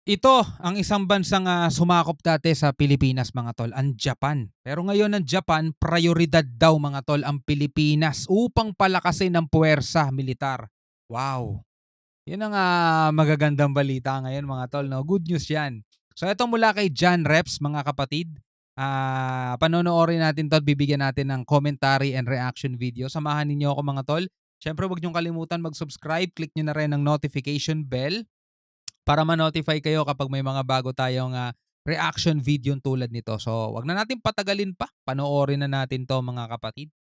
Ito ang isang bansang, sumakop dati sa Pilipinas mga tol, ang Japan. Pero ngayon ang Japan, prayoridad daw mga tol ang Pilipinas upang palakasin ang puwersa militar. Wow! 'Yun ang, magagandang balita ngayon mga tol 'no, good news 'yan. So ito mula kay John Reps mga kapatid, panonoorin natin 'to at bibigyan natin ng commentary and reaction video. Samahan ninyo ako mga tol. Siyempre 'wag niyong kalimutan mag-subscribe, click niyo na rin ang notification bell para ma-notify kayo kapag may mga bago tayong, reaction video tulad nito. So, 'wag na natin patagalin pa, panoorin na natin 'to mga kapatid.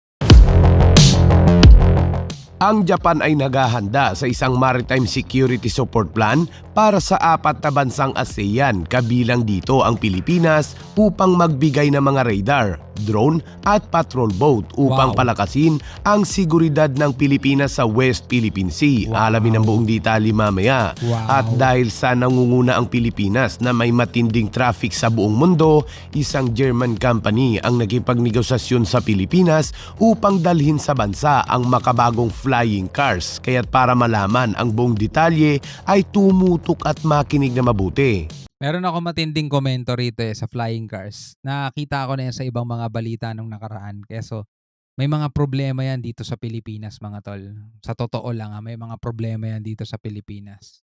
Ang Japan ay naghahanda sa isang maritime security support plan para sa 4 na bansang ASEAN, kabilang dito ang Pilipinas, upang magbigay ng mga radar, drone at patrol boat upang Wow. palakasin ang seguridad ng Pilipinas sa West Philippine Sea. Wow. Alamin ang buong detalye mamaya. Wow. At dahil sa nangunguna ang Pilipinas na may matinding traffic sa buong mundo, isang German company ang nakipagnegosasyon sa Pilipinas upang dalhin sa bansa ang makabagong flying cars. Kaya't para malaman ang buong detalye ay tumutok at makinig na mabuti. Meron ako matinding komento rito, sa flying cars. Nakita ko na 'yan sa ibang mga balita nung nakaraan. Keso may mga problema 'yan dito sa Pilipinas mga tol. Sa totoo lang, may mga problema 'yan dito sa Pilipinas.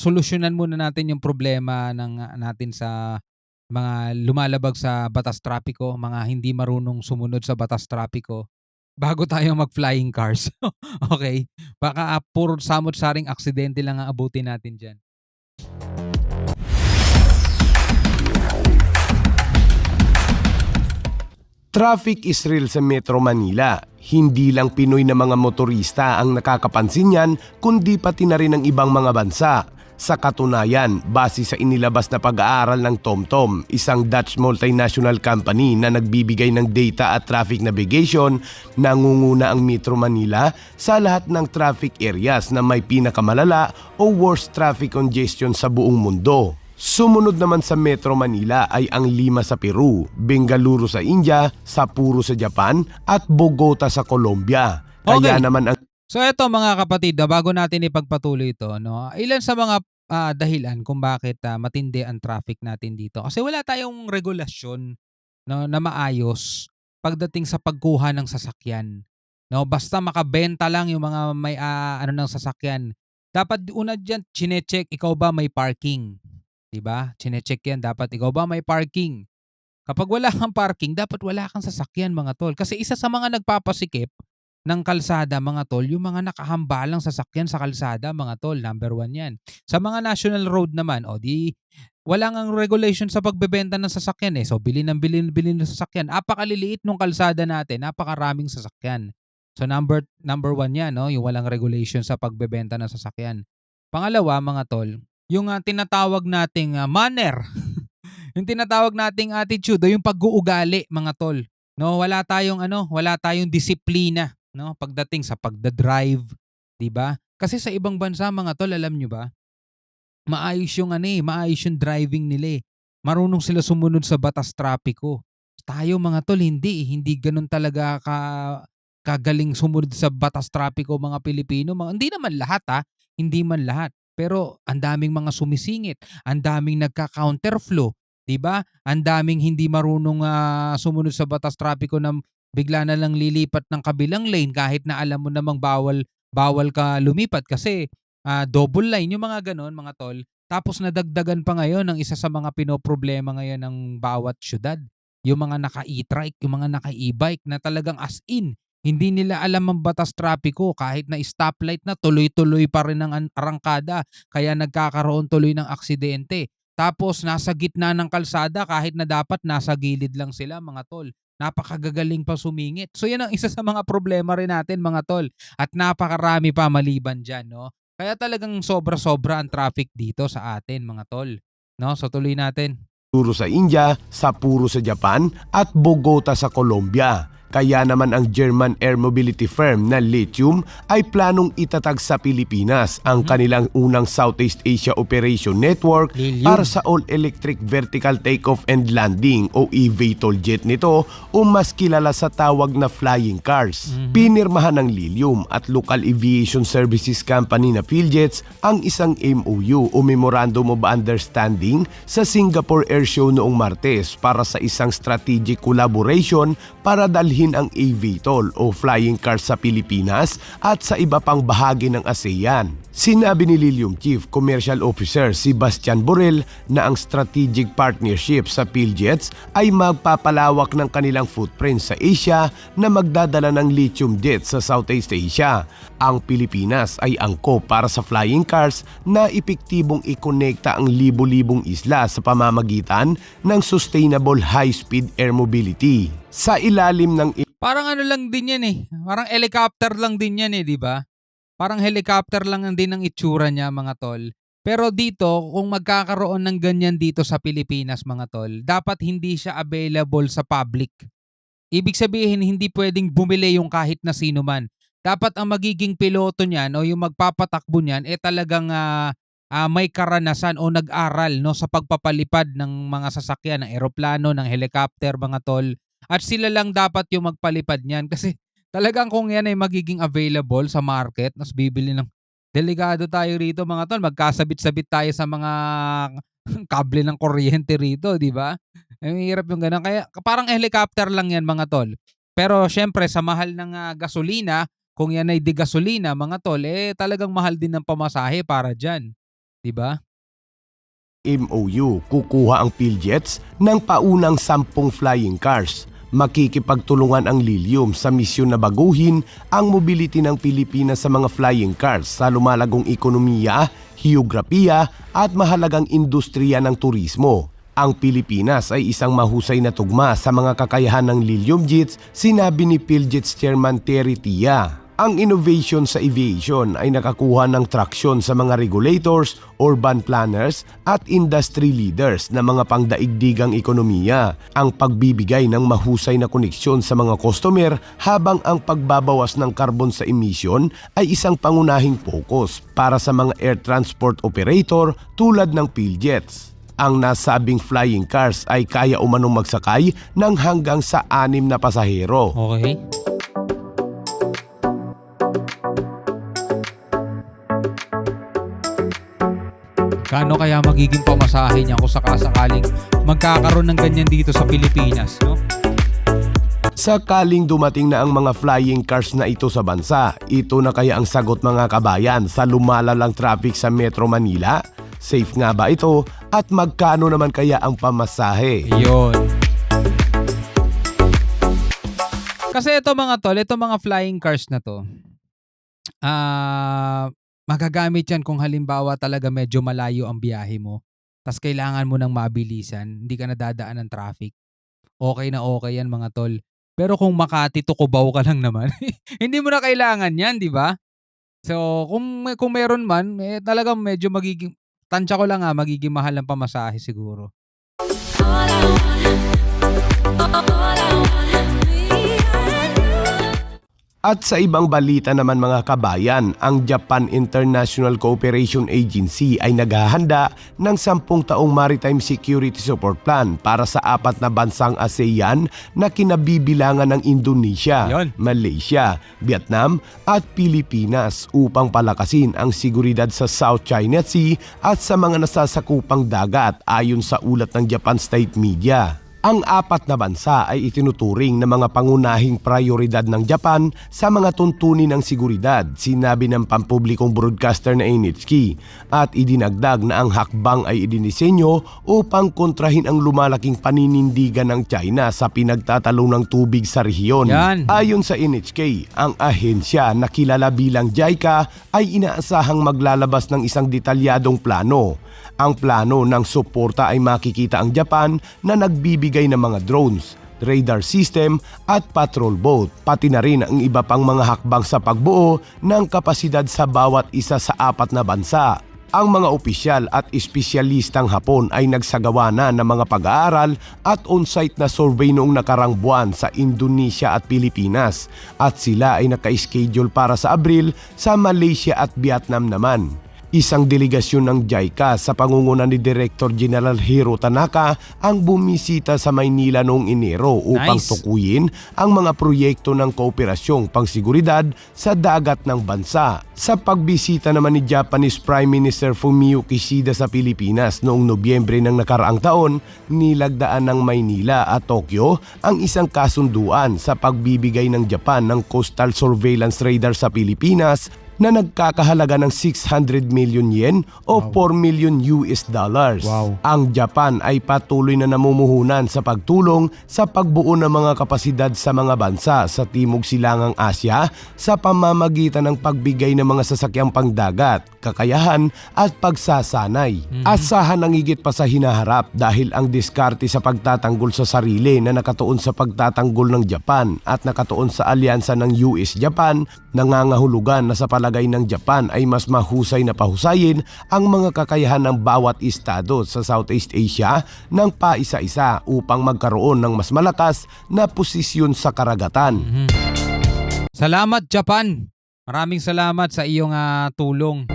Solusyonan muna natin yung problema natin sa mga lumalabag sa batas trapiko, mga hindi marunong sumunod sa batas trapiko, bago tayo mag-flying cars. Okay. Baka, puro samot-saring aksidente lang ang abutin natin diyan. Traffic is real sa Metro Manila. Hindi lang Pinoy na mga motorista ang nakakapansin yan, kundi pati na rin ang ibang mga bansa. Sa katunayan, base sa inilabas na pag-aaral ng TomTom, isang Dutch multinational company na nagbibigay ng data at traffic navigation, nangunguna ang Metro Manila sa lahat ng traffic areas na may pinakamalala o worst traffic congestion sa buong mundo. Sumunod naman sa Metro Manila ay ang Lima sa Peru, Bengaluru sa India, Sapporo sa Japan at Bogota sa Colombia. Kaya Okay. naman ang So eto mga kapatid, bago natin ipagpatuloy ito 'no, ilan sa mga, dahilan kung bakit, matindi ang traffic natin dito. Kasi wala tayong regulasyon 'no, na maayos pagdating sa pagkuha ng sasakyan 'no. Basta makabenta lang yung mga may, ng sasakyan. Dapat una diyan chine-check, ikaw ba may parking, 'di ba? Chine-check 'yan, dapat ikaw ba may parking. Kapag wala kang parking, dapat wala kang sasakyan mga tol. Kasi isa sa mga nagpapasikip ng kalsada mga tol, yung mga nakahambalang sasakyan sa kalsada mga tol, number 1 yan. Sa mga national road naman, o di wala ngang regulation sa pagbebenta ng sasakyan So bili ng sasakyan. Napakaliliit nung kalsada natin, napakaraming sasakyan. So number 1 yan, no? Yung walang regulation sa pagbebenta ng sasakyan. Pangalawa mga tol, yung tinatawag nating manner. Yung tinatawag nating attitude o yung pag-uugali mga tol. No, wala tayong disiplina, no, pagdating sa pagda-drive, 'di ba? Kasi sa ibang bansa mga tol, alam nyo ba, maayos yung driving nila. Marunong sila sumunod sa batas trapiko. Tayo mga tol hindi ganoon talaga kagaling sumunod sa batas trapiko mga Pilipino. Hindi naman lahat hindi man lahat. Pero ang daming mga sumisingit, ang daming nagka-counterflow, 'di ba? Ang daming hindi marunong sumunod sa batas trapiko na bigla na lang lilipat ng kabilang lane kahit na alam mo namang bawal bawal ka lumipat kasi double line, yung mga gano'n mga tol. Tapos nadagdagan pa ngayon ng isa sa mga pinoproblema ngayon ng bawat siyudad, yung mga naka-e-trike, yung mga naka-e-bike na talagang as in, hindi nila alam ang batas trapiko kahit na stoplight na tuloy-tuloy pa rin ang arangkada kaya nagkakaroon tuloy ng aksidente. Tapos nasa gitna ng kalsada kahit na dapat nasa gilid lang sila mga tol. Napakagagaling pa sumingit. So yan ang isa sa mga problema rin natin mga tol. At napakarami pa maliban dyan, no? Kaya talagang sobra-sobra ang traffic dito sa atin mga tol. No? So tuloy natin. Bengaluru sa India, Sapporo sa Japan at Bogota sa Colombia. Kaya naman ang German air mobility firm na Lithium ay planong itatag sa Pilipinas ang kanilang unang Southeast Asia Operation Network Lilium. para sa all-electric vertical takeoff and landing o eVTOL jet nito o mas kilala sa tawag na flying cars. Pinirmahan ng Lilium at Local Aviation Services Company na PhilJets ang isang MOU o Memorandum of Understanding sa Singapore Air Show noong Martes para sa isang strategic collaboration para dalhin ang eVTOL o flying cars sa Pilipinas at sa iba pang bahagi ng ASEAN. Sinabi ni Lilium Chief Commercial Officer Sebastian Borrell na ang strategic partnership sa PhilJets ay magpapalawak ng kanilang footprint sa Asia na magdadala ng lithium jets sa Southeast Asia. Ang Pilipinas ay angkop para sa flying cars na epektibong ikonekta ang libo-libong isla sa pamamagitan ng sustainable high-speed air mobility. Sa ilalim ng Parang ano lang din yan eh. Parang helicopter lang din yan eh, di ba? Parang helicopter lang din ang itsura niya, mga tol. Pero dito, kung magkakaroon ng ganyan dito sa Pilipinas, mga tol, dapat hindi siya available sa public. Ibig sabihin, hindi pwedeng bumili yung kahit na sino man. Dapat ang magiging piloto niyan o yung magpapatakbo niyan talagang may karanasan o nag-aral no sa pagpapalipad ng mga sasakyan, ng eroplano, ng helicopter, mga tol. At sila lang dapat yung magpalipad niyan kasi talagang kung yan ay magiging available sa market, mas bibili ng delikado tayo rito, mga tol. Magkasabit-sabit tayo sa mga kable ng kuryente rito, di ba? Ang hirap yung ganun. Kaya parang helicopter lang yan, mga tol. Pero syempre sa mahal ng gasolina, kung yan ay di gasolina, mga tol, talagang mahal din ng pamasahe para dyan. Di ba? MOU, kukuha ang PhilJets ng paunang 10 flying cars. Makikipagtulungan ang Lilium sa misyon na baguhin ang mobility ng Pilipinas sa mga flying cars sa lumalagong ekonomiya, heograpiya at mahalagang industriya ng turismo. Ang Pilipinas ay isang mahusay na tugma sa mga kakayahan ng Lilium Jets, sinabi ni PhilJets Chairman Terry Tia. Ang innovation sa aviation ay nakakuha ng traksyon sa mga regulators, urban planners at industry leaders na mga pangdaigdigang ekonomiya. Ang pagbibigay ng mahusay na koneksyon sa mga customer habang ang pagbabawas ng carbon sa emission ay isang pangunahing focus para sa mga air transport operator tulad ng PhilJets. Ang nasabing flying cars ay kaya umanong magsakay ng hanggang sa 6 na pasahero. Okay. Kano kaya magiging pamasahe niya kung sakasakaling magkakaroon ng ganyan dito sa Pilipinas, no? Sakaling dumating na ang mga flying cars na ito sa bansa, ito na kaya ang sagot, mga kabayan, sa lumalalang traffic sa Metro Manila? Safe nga ba ito? At magkano naman kaya ang pamasahe? Yun. Kasi ito, mga tol, ito mga flying cars na to, magagamit yan kung halimbawa talaga medyo malayo ang biyahe mo, tas kailangan mo ng mabilisan, hindi ka nadadaan ng traffic. Okay na okay yan, mga tol. Pero kung Makati to Cubao ka lang naman, hindi mo na kailangan yan, di ba? So, kung meron man, talagang medyo magiging, tansya ko lang magiging mahal ang pamasahe siguro. At sa ibang balita naman, mga kabayan, ang Japan International Cooperation Agency ay naghahanda ng 10 taong Maritime Security Support Plan para sa 4 na bansang ASEAN na kinabibilangan ng Indonesia, Yon. Malaysia, Vietnam at Pilipinas upang palakasin ang seguridad sa South China Sea at sa mga nasasakupang dagat, ayon sa ulat ng Japan State Media. Ang 4 na bansa ay itinuturing na mga pangunahing prioridad ng Japan sa mga tuntunin ng seguridad, sinabi ng pampublikong broadcaster na NHK, at idinagdag na ang hakbang ay idinisenyo upang kontrahin ang lumalaking paninindigan ng China sa pinagtatalong ng tubig sa rehiyon. Yan. Ayon sa NHK, ang ahensya na kilala bilang JICA ay inaasahang maglalabas ng isang detalyadong plano. Ang plano ng suporta ay makikita ang Japan na nagbibigay ng mga drones, radar system at patrol boat, pati na rin ang iba pang mga hakbang sa pagbuo ng kapasidad sa bawat isa sa 4 na bansa. Ang mga opisyal at espesyalistang Hapon ay nagsagawa na ng mga pag-aaral at on-site na survey noong nakarang buwan sa Indonesia at Pilipinas at sila ay naka-schedule para sa Abril sa Malaysia at Vietnam naman. Isang delegasyon ng JICA sa pangunguna ni Director General Hiro Tanaka ang bumisita sa Maynila noong Enero upang Nice. tukuyin ang mga proyekto ng kooperasyong pangsiguridad sa dagat ng bansa. Sa pagbisita naman ni Japanese Prime Minister Fumio Kishida sa Pilipinas noong Nobyembre ng nakaraang taon, nilagdaan ng Maynila at Tokyo ang isang kasunduan sa pagbibigay ng Japan ng coastal surveillance radar sa Pilipinas na nagkakahalaga ng 600 million yen o 4 million US dollars. Wow. Ang Japan ay patuloy na namumuhunan sa pagtulong sa pagbuo ng mga kapasidad sa mga bansa sa Timog Silangang Asya sa pamamagitan ng pagbigay ng mga sasakyang pangdagat, kakayahan at pagsasanay. Asahan ang higit pa sa hinaharap dahil ang diskarte sa pagtatanggol sa sarili na nakatuon sa pagtatanggol ng Japan at nakatuon sa alyansa ng US-Japan, nangangahulugan na sa palagay ng Japan ay mas mahusay na pahusayin ang mga kakayahan ng bawat estado sa Southeast Asia ng paisa-isa upang magkaroon ng mas malakas na posisyon sa karagatan. Salamat, Japan. Maraming salamat sa iyong tulong.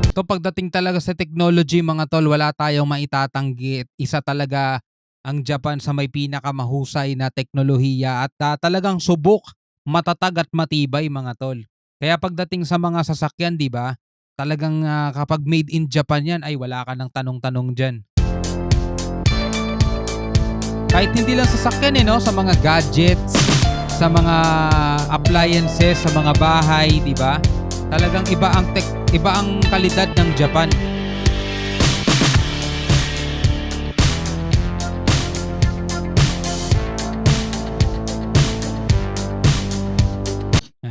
Ito pagdating talaga sa technology mga tol, wala tayong maitatanggi. Isa talaga ang Japan sa may pinakamahusay na teknolohiya at talagang subok, matatag at matibay mga tol. Kaya pagdating sa mga sasakyan, di ba? Talagang kapag made in Japan yan, ay wala ka ng tanong-tanong dyan. Kahit hindi lang sasakyan no? Sa mga gadgets, sa mga appliances, sa mga bahay, di ba? Talagang iba ang kalidad ng Japan.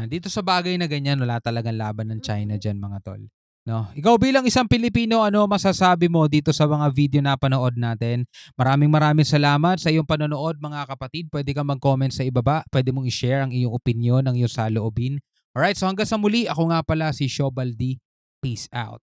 Dito sa bagay na ganyan, wala talagang laban ng China dyan mga tol. No? Ikaw bilang isang Pilipino, ano masasabi mo dito sa mga video na panood natin? Maraming salamat sa iyong panonood mga kapatid. Pwede kang mag-comment sa ibaba. Pwede mong i-share ang iyong opinion, ang iyong saloobin. Alright, so hanggang sa muli, ako nga pala si Shobaldi. Peace out.